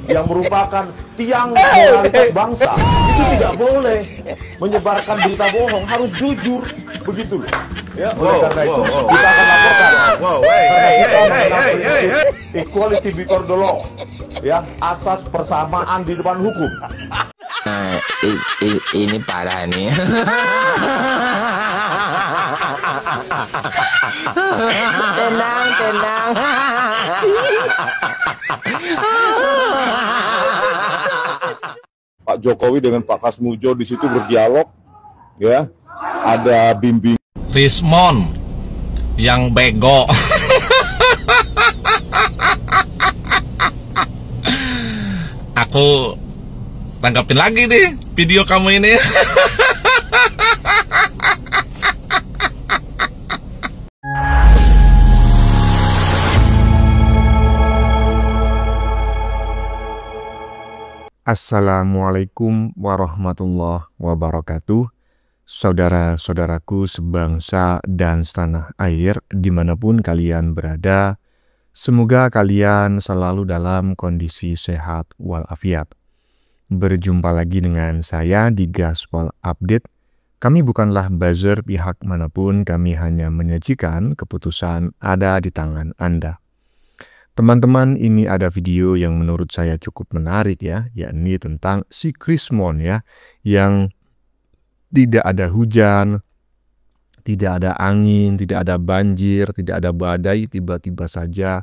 yang merupakan tiang moralitas bangsa itu tidak boleh menyebarkan berita bohong, harus jujur, begitu loh. Ya, oleh karena itu kita akan laporkan. Equality before the law, ya, asas persamaan di depan hukum. Nah, ini parah nih. Tenang, tenang. Pak Jokowi dengan Pak Kasmujo di situ berdialog, ya, ada bimbing. Rismon yang bego. Aku tanggapin lagi nih video kamu ini. Assalamualaikum warahmatullahi wabarakatuh. Saudara-saudaraku sebangsa dan setanah air dimanapun kalian berada, semoga kalian selalu dalam kondisi sehat walafiat. Berjumpa lagi dengan saya di Gaspol Update. Kami bukanlah buzzer pihak manapun, kami hanya menyajikan keputusan ada di tangan Anda. Teman-teman, ini ada video yang menurut saya cukup menarik ya, yakni tentang si Krismon ya, yang tidak ada hujan, tidak ada angin, tidak ada banjir, tidak ada badai, tiba-tiba saja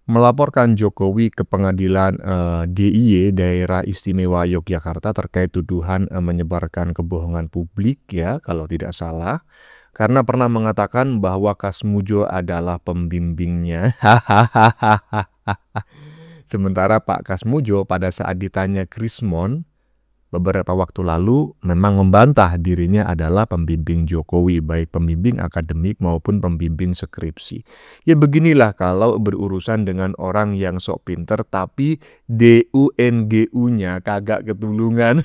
melaporkan Jokowi ke pengadilan DIY Daerah Istimewa Yogyakarta terkait tuduhan menyebarkan kebohongan publik ya, kalau tidak salah. Karena pernah mengatakan bahwa Kasmujo adalah pembimbingnya. Sementara Pak Kasmujo pada saat ditanya Krismon beberapa waktu lalu memang membantah dirinya adalah pembimbing Jokowi, baik pembimbing akademik maupun pembimbing skripsi. Ya beginilah kalau berurusan dengan orang yang sok pinter tapi DUNGU-nya kagak ketulungan.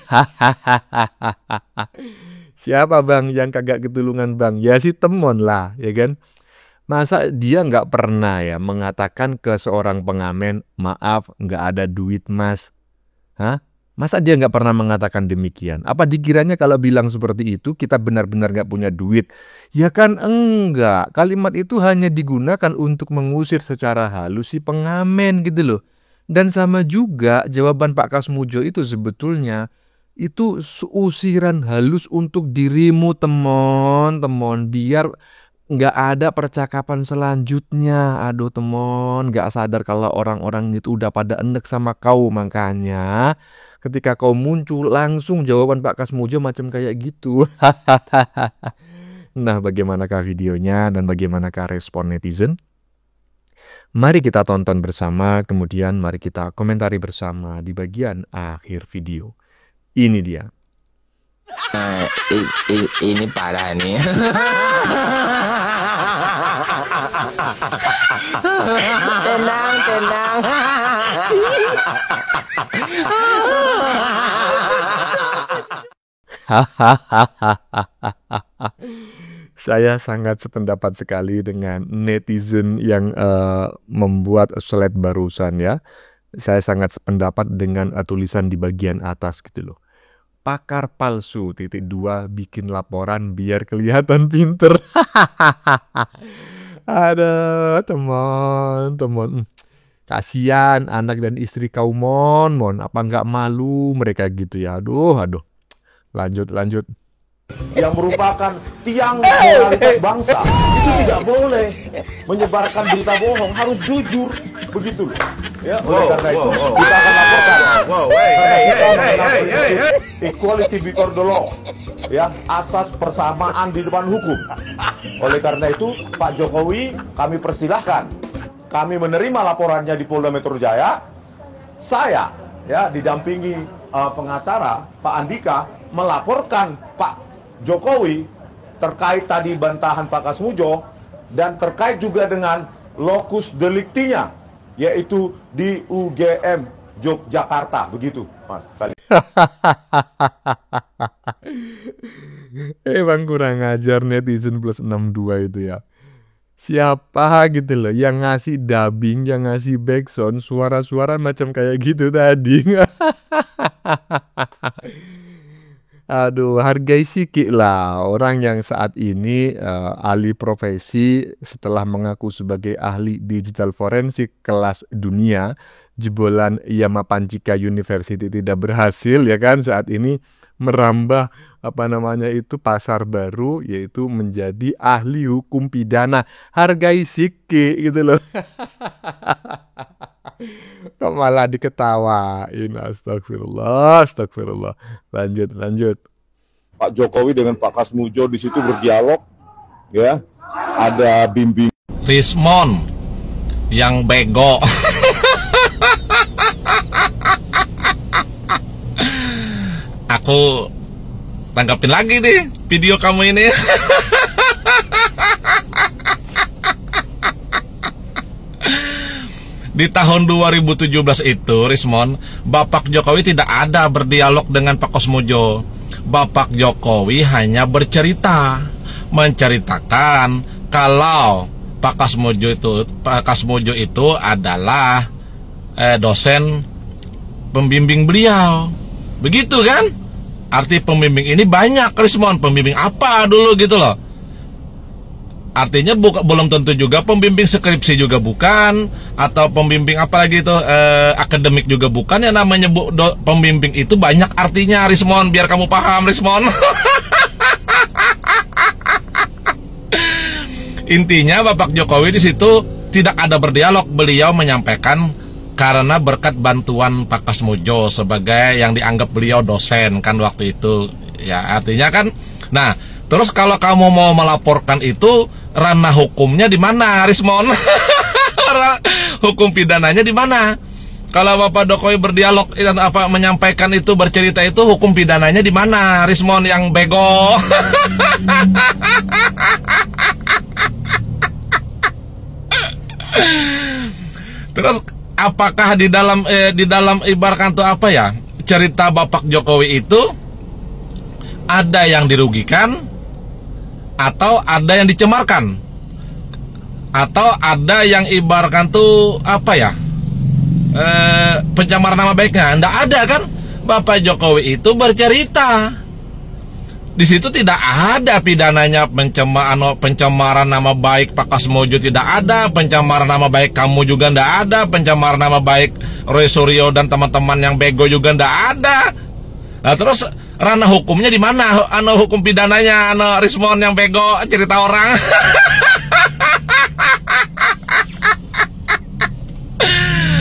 Siapa bang yang kagak ketulungan bang? Ya si Temon lah, ya kan? Masa dia nggak pernah ya mengatakan ke seorang pengamen, maaf nggak ada duit mas? Hah? Masa dia nggak pernah mengatakan demikian? Apa dikiranya kalau bilang seperti itu kita benar-benar nggak punya duit? Ya kan enggak. Kalimat itu hanya digunakan untuk mengusir secara halus si pengamen gitu loh. Dan sama juga jawaban Pak Kasmujo itu sebetulnya itu usiran halus untuk dirimu temon, biar nggak ada percakapan selanjutnya. Aduh temon, nggak sadar kalau orang-orang itu udah pada enek sama kau. Makanya ketika kau muncul langsung jawaban Pak Kasmujo macam kayak gitu. Nah bagaimanakah videonya dan bagaimanakah respon netizen? Mari kita tonton bersama, kemudian mari kita komentari bersama di bagian akhir video. Ini dia. Nah, ini parah nih. Tenang, tenang. Saya sangat sependapat sekali dengan netizen yang membuat slide barusan ya. Saya sangat sependapat dengan tulisan di bagian atas gitu loh. Pakar palsu .2 bikin laporan biar kelihatan pinter. Ada teman. Kasihan anak dan istri kau mon. Apa nggak malu mereka gitu ya. Aduh. Lanjut. Yang merupakan tiang moralitas bangsa itu tidak boleh menyebarkan berita bohong, harus jujur, begitu loh. Ya, oleh karena itu kita akan laporkan. Equality before the law, ya, asas persamaan di depan hukum. Oleh karena itu Pak Jokowi kami persilahkan, kami menerima laporannya di Polda Metro Jaya. Saya ya didampingi pengacara Pak Andika melaporkan Pak Jokowi terkait tadi bantahan Pak Kasmujo dan terkait juga dengan lokus deliktinya, yaitu di UGM Yogyakarta, begitu Mas. Emang kurang ajar netizen plus 62 itu ya. siapa gitu loh yang ngasih dubbing, yang ngasih backsound suara-suara macam kayak gitu tadi. Aduh, hargai sikit lah orang yang saat ini ahli profesi setelah mengaku sebagai ahli digital forensik kelas dunia, jebolan Yama Pancika University tidak berhasil ya kan saat ini merambah pasar baru yaitu menjadi ahli hukum pidana. Hargai sikit gitu loh. Kok malah diketawain. Astagfirullah, astagfirullah. Lanjut. Pak Jokowi dengan Pak Kasmujo di situ berdialog, ya. Ada bimbing Rismon yang bego. Aku tanggapin lagi nih video kamu ini. Di tahun 2017 itu, Rismon, Bapak Jokowi tidak ada berdialog dengan Pak Kasmujo. Bapak Jokowi hanya menceritakan kalau Pak Kasmujo itu adalah dosen pembimbing beliau. Begitu kan? Arti pembimbing ini banyak, Rismon. Pembimbing apa dulu gitu loh. Artinya belum tentu juga pembimbing skripsi juga bukan, atau pembimbing apalagi itu akademik juga bukan. Yang namanya pembimbing itu banyak artinya, Rismon, biar kamu paham, Rismon. Intinya Bapak Jokowi di situ tidak ada berdialog, beliau menyampaikan karena berkat bantuan Pak Kasmujo sebagai yang dianggap beliau dosen kan waktu itu. Ya, artinya kan. Nah, terus kalau kamu mau melaporkan itu, ranah hukumnya di mana, Rismon? Hukum pidananya di mana? Kalau Bapak Jokowi berdialog dan menyampaikan itu, bercerita itu, hukum pidananya di mana, Rismon yang bego? Terus apakah di dalam ibaratkan tuh apa ya, cerita Bapak Jokowi itu ada yang dirugikan, atau ada yang dicemarkan, atau ada yang ibaratkan tuh apa ya, pencemaran nama baiknya? Nggak ada kan? Bapak Jokowi itu bercerita. Di situ tidak ada pidananya pencemaran nama baik Pak Kasmujo, tidak ada pencemaran nama baik kamu juga, nggak ada pencemaran nama baik Roy Suryo dan teman-teman yang bego juga, nggak ada. Nah, terus ranah hukumnya di mana? Hukum pidananya, Rismon yang bego cerita orang.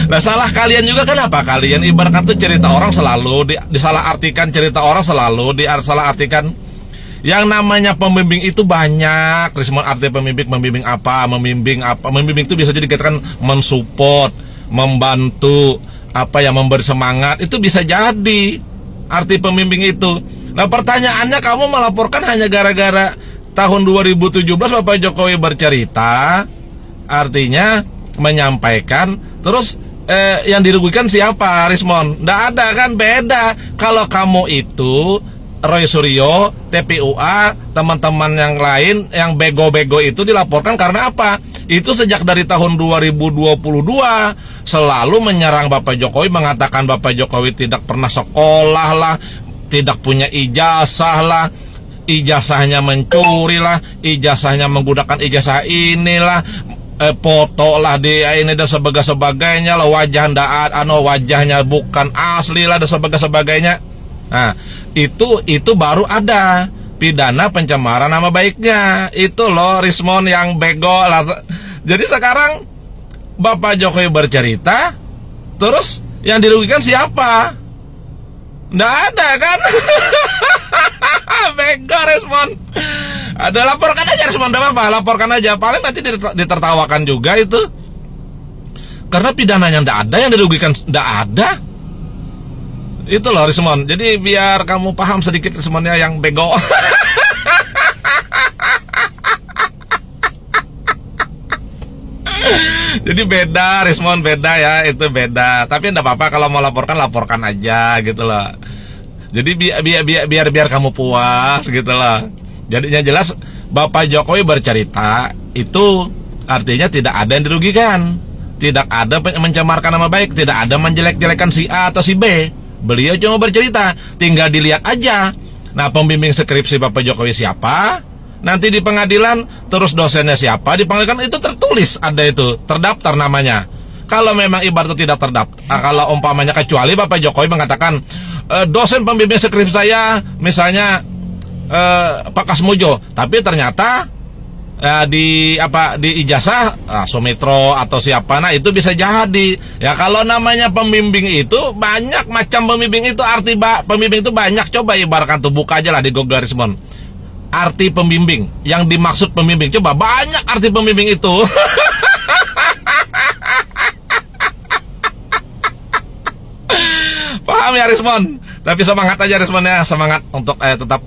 Nah, salah kalian juga kenapa? Kalian ibaratkan tuh cerita orang selalu disalah artikan, cerita orang selalu disalah artikan. Yang namanya pembimbing itu banyak, Rismon. Arti pembimbing apa? Membimbing itu bisa jadi dikatakan mensupport, membantu, memberi semangat. Itu bisa jadi arti pembimbing itu. Nah, pertanyaannya, kamu melaporkan hanya gara-gara tahun 2017 Bapak Jokowi bercerita, artinya menyampaikan, terus yang dirugikan siapa, Rismon? Nggak ada kan? Beda. Kalau kamu itu Roy Suryo, TPUA, teman-teman yang lain yang bego-bego itu dilaporkan karena apa? Itu sejak dari tahun 2022 selalu menyerang Bapak Jokowi, mengatakan Bapak Jokowi tidak pernah sekolah lah, tidak punya ijazah lah, ijazahnya mencuri lah, ijazahnya menggunakan ijazah inilah, foto lah dia ini dan sebagainya lah, wajahnya bukan asli lah dan sebagainya. Nah, itu baru ada pidana pencemaran nama baiknya. Itu loh, Rismon yang bego lah. Jadi sekarang Bapak Jokowi bercerita, terus yang dirugikan siapa? Nggak ada kan? Bego, Rismon. Ada, laporkan aja, Rismon, nggak apa-apa, laporkan aja. Paling nanti ditertawakan juga itu. Karena pidananya nggak ada, yang dirugikan nggak ada. Itu loh, Rismon. Jadi biar kamu paham sedikit, Rismonnya yang bego. Jadi beda, Rismon, beda ya, itu beda. Tapi enggak apa-apa, kalau mau laporkan aja gitu loh. Jadi biar kamu puas gitu loh. Jadi yang jelas Bapak Jokowi bercerita itu Artinya tidak ada yang dirugikan, tidak ada mencemarkan nama baik, tidak ada menjelek-jelekan si A atau si B. Beliau cuma bercerita, tinggal dilihat aja. Nah, pembimbing skripsi Bapak Jokowi siapa? Nanti di pengadilan, terus dosennya siapa? Di pengadilan itu tertulis, ada itu, terdaftar namanya. Kalau memang ibarat itu tidak terdaftar, kalau umpamanya kecuali Bapak Jokowi mengatakan, dosen pembimbing skripsi saya, misalnya Pak Kasmujo, tapi ternyata di ijazah Sumitro atau siapa, nah itu bisa jadi. Ya kalau namanya pembimbing itu banyak macam pembimbing itu, arti pembimbing itu banyak. Coba ibaratkan tuh, buka aja lah di Google Rismon. Arti pembimbing, yang dimaksud pembimbing, coba banyak arti pembimbing itu. Paham ya Rismon? Tapi semangat aja Rismonnya, semangat untuk tetap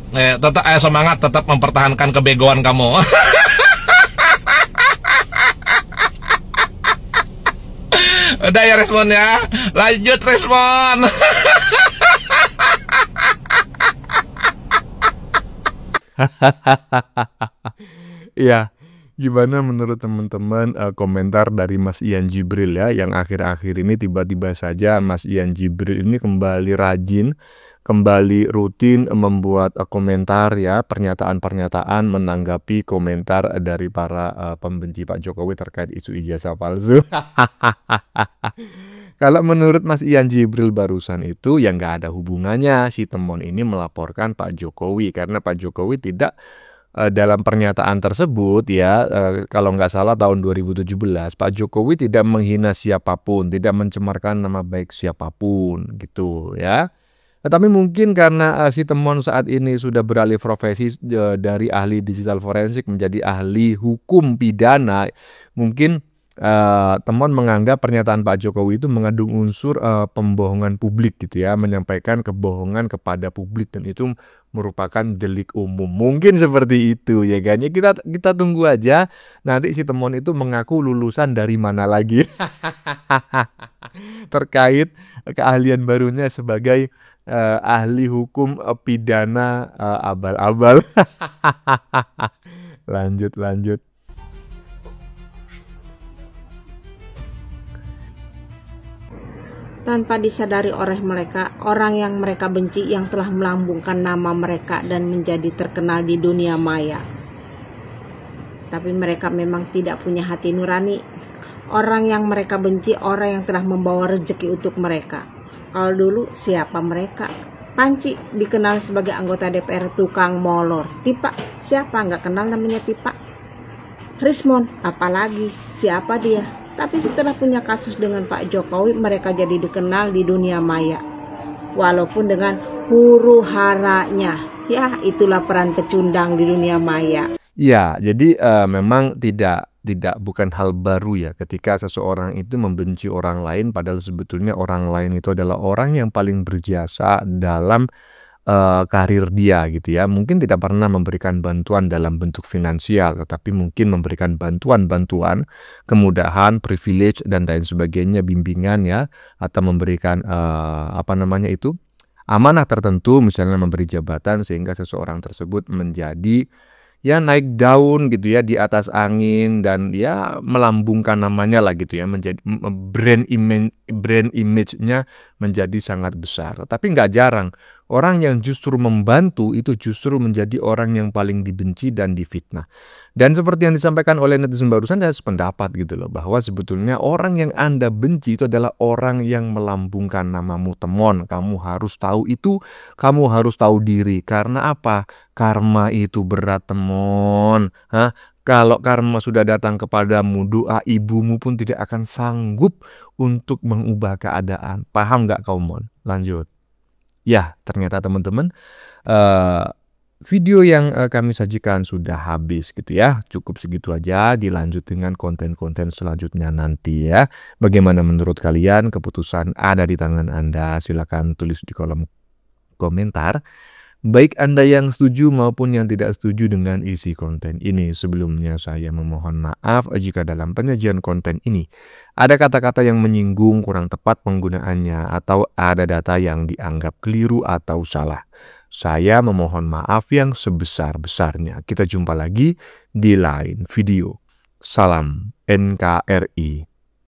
semangat tetap mempertahankan kebegoan kamu. Udah ya Respon ya, lanjut Respon. Ya, gimana menurut teman-teman komentar dari Mas Ian Jibril ya, yang akhir-akhir ini tiba-tiba saja Mas Ian Jibril ini kembali rajin, kembali rutin membuat komentar ya, pernyataan-pernyataan menanggapi komentar dari para pembenci Pak Jokowi terkait isu ijazah palsu. Kalau menurut Mas Ian Jibril barusan itu, ya nggak ada hubungannya si Temon ini melaporkan Pak Jokowi, karena Pak Jokowi tidak dalam pernyataan tersebut ya, kalau nggak salah tahun 2017, Pak Jokowi tidak menghina siapapun, tidak mencemarkan nama baik siapapun gitu ya. Tetapi mungkin karena si Temon saat ini sudah beralih profesi dari ahli digital forensik menjadi ahli hukum pidana, mungkin Temon menganggap pernyataan Pak Jokowi itu mengandung unsur pembohongan publik gitu ya, menyampaikan kebohongan kepada publik, dan itu merupakan delik umum. Mungkin seperti itu ya kan. Ya kita tunggu aja nanti si Temon itu mengaku lulusan dari mana lagi terkait keahlian barunya sebagai ahli hukum pidana abal-abal. Lanjut. Tanpa disadari oleh mereka, orang yang mereka benci yang telah melambungkan nama mereka dan menjadi terkenal di dunia maya. Tapi mereka memang tidak punya hati nurani. Orang yang mereka benci, orang yang telah membawa rezeki untuk mereka. Kalau dulu siapa mereka? Panci dikenal sebagai anggota DPR tukang molor. Tipa, siapa nggak kenal namanya Tipa? Rismon, apalagi, siapa dia? Tapi setelah punya kasus dengan Pak Jokowi, mereka jadi dikenal di dunia maya. Walaupun dengan huru haranya. Ya, itulah peran pecundang di dunia maya. Ya, jadi memang bukan hal baru ya ketika seseorang itu membenci orang lain, padahal sebetulnya orang lain itu adalah orang yang paling berjasa dalam karir dia gitu ya. Mungkin tidak pernah memberikan bantuan dalam bentuk finansial, tetapi mungkin memberikan bantuan-bantuan, kemudahan, privilege dan lain sebagainya, bimbingan ya, atau memberikan amanah tertentu, misalnya memberi jabatan sehingga seseorang tersebut menjadi ya naik daun gitu ya di atas angin, dan ya melambungkan namanya lah gitu ya, menjadi brand image-nya menjadi sangat besar. Tapi nggak jarang orang yang justru membantu itu justru menjadi orang yang paling dibenci dan difitnah. Dan seperti yang disampaikan oleh netizen barusan, saya sependapat gitu loh, bahwa sebetulnya orang yang Anda benci itu adalah orang yang melambungkan namamu Temon. Kamu harus tahu itu, kamu harus tahu diri. Karena apa? Karma itu berat Temon. Kalau karma sudah datang kepadamu, doa ibumu pun tidak akan sanggup untuk mengubah keadaan. Paham nggak kau Mon? Lanjut. Ya, ternyata teman-teman video yang kami sajikan sudah habis gitu ya. Cukup segitu aja, dilanjut dengan konten-konten selanjutnya nanti ya. Bagaimana menurut kalian? Keputusan ada di tangan Anda. Silakan tulis di kolom komentar. Baik Anda yang setuju maupun yang tidak setuju dengan isi konten ini. Sebelumnya saya memohon maaf jika dalam penyajian konten ini ada kata-kata yang menyinggung, kurang tepat penggunaannya, atau ada data yang dianggap keliru atau salah. Saya memohon maaf yang sebesar-besarnya. Kita jumpa lagi di lain video. Salam NKRI.